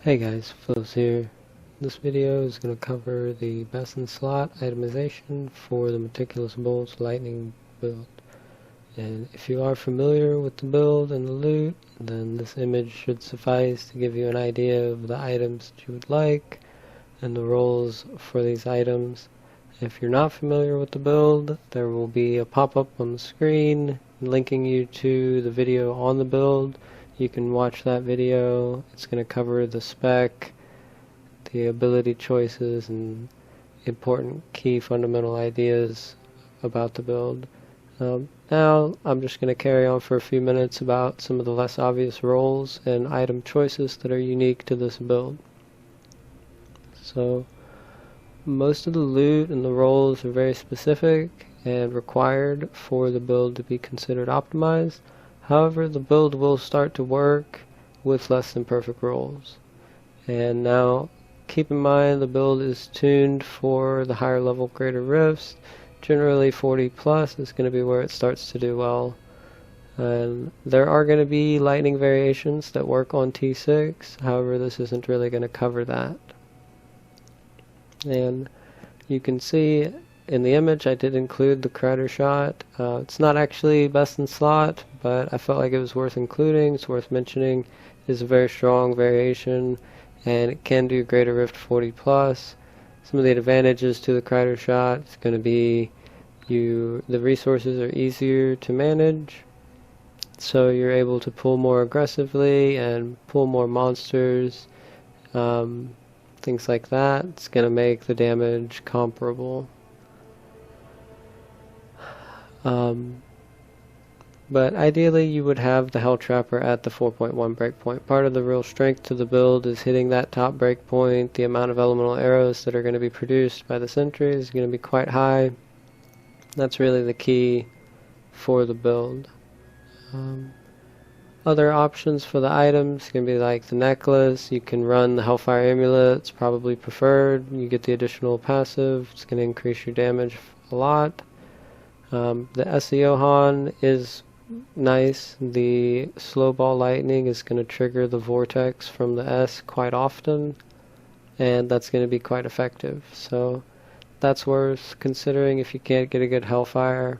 Hey guys, Phil's here. This video is going to cover the best in slot itemization for the Meticulous Bolts Lightning build. And if you are familiar with the build and the loot, then this image should suffice to give you an idea of the items that you would like and the roles for these items. If you're not familiar with the build, there will be a pop-up on the screen linking you to the video on the build. You can watch that video. It's going to cover the spec, the ability choices, and important key fundamental ideas about the build. Now I'm just going to carry on for a few minutes about some of the less obvious roles and item choices that are unique to this build. So most of the loot and the roles are very specific and required for the build to be considered optimized. However, the build will start to work with less than perfect roles. And now keep in mind the build is tuned for the higher level greater rifts. Generally 40 plus is going to be where it starts to do well. And there are going to be lightning variations that work on T6, however this isn't really going to cover that. And you can see in the image I did include the Crider shot. It's not actually best in slot, but I felt like it was worth including. It's worth mentioning. It's a very strong variation and it can do greater rift 40 plus. Some of the advantages to the Crider shot is going to be the resources are easier to manage, so you're able to pull more aggressively and pull more monsters, things like that. It's going to make the damage comparable. But ideally you would have the helltrapper at the 4.1 breakpoint. Part of the real strength to the build is hitting that top breakpoint. The amount of elemental arrows that are going to be produced by the sentry is going to be quite high. That's really the key for the build. Other options for the items can be like the necklace. You can run the hellfire amulet. It's probably preferred. You get the additional passive. It's going to increase your damage a lot. The SEO is nice. The slow ball lightning is going to trigger the vortex from the S quite often, and that's going to be quite effective. So that's worth considering if you can't get a good hellfire.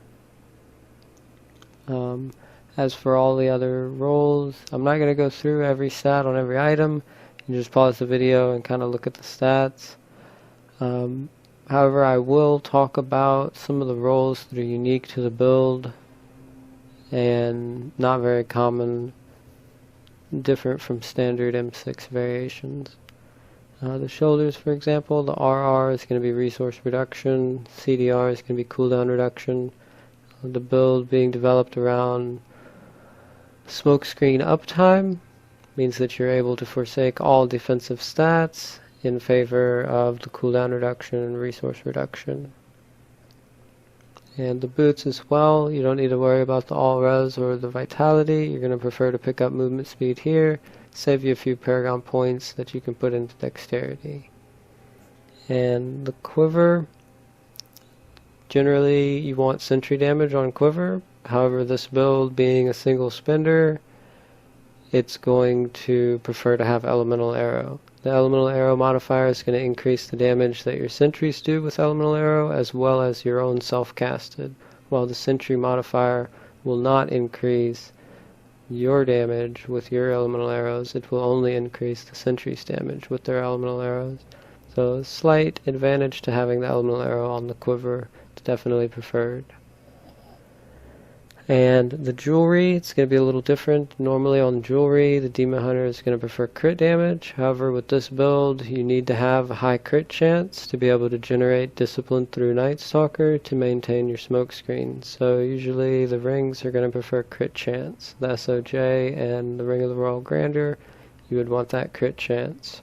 As for all the other roles, I'm not going to go through every stat on every item. You can just pause the video and kind of look at the stats. However, I will talk about some of the roles that are unique to the build and not very common, different from standard M6 variations. The shoulders, for example, the RR is going to be resource reduction, CDR is going to be cooldown reduction. The build being developed around smokescreen uptime means that you're able to forsake all defensive stats in favor of the cooldown reduction and resource reduction. And the boots as well, you don't need to worry about the all res or the vitality. You're going to prefer to pick up movement speed here, save you a few paragon points that you can put into dexterity. And the quiver, generally you want sentry damage on quiver. However, this build being a single spender, it's going to prefer to have elemental arrow. The elemental arrow modifier is going to increase the damage that your sentries do with elemental arrow as well as your own self-casted, while the sentry modifier will not increase your damage with your elemental arrows. It will only increase the sentry's damage with their elemental arrows. So a slight advantage to having the elemental arrow on the quiver. It's definitely preferred. And the jewelry, it's going to be a little different. Normally on jewelry, the Demon Hunter is going to prefer crit damage. However, with this build, you need to have a high crit chance to be able to generate discipline through Nightstalker to maintain your smoke screen. So usually the rings are going to prefer crit chance. The SOJ and the Ring of the Royal Grandeur, you would want that crit chance.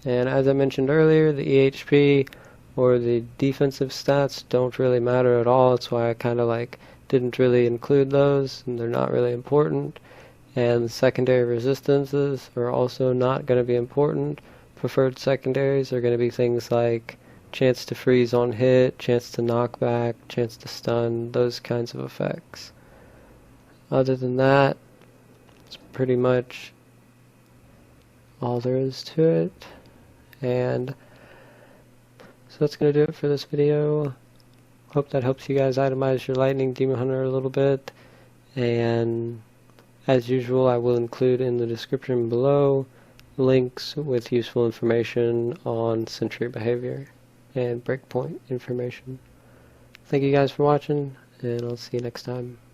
And as I mentioned earlier, the EHP or the defensive stats don't really matter at all. That's why I kind of didn't really include those, and they're not really important. And secondary resistances are also not going to be important. Preferred secondaries are going to be things like chance to freeze on hit, chance to knock back, chance to stun, those kinds of effects. Other than that, it's pretty much all there is to it. And so that's going to do it for this video. Hope that helps you guys itemize your lightning demon hunter a little bit. And as usual, I will include in the description below links with useful information on sentry behavior and breakpoint information. Thank you guys for watching, and I'll see you next time.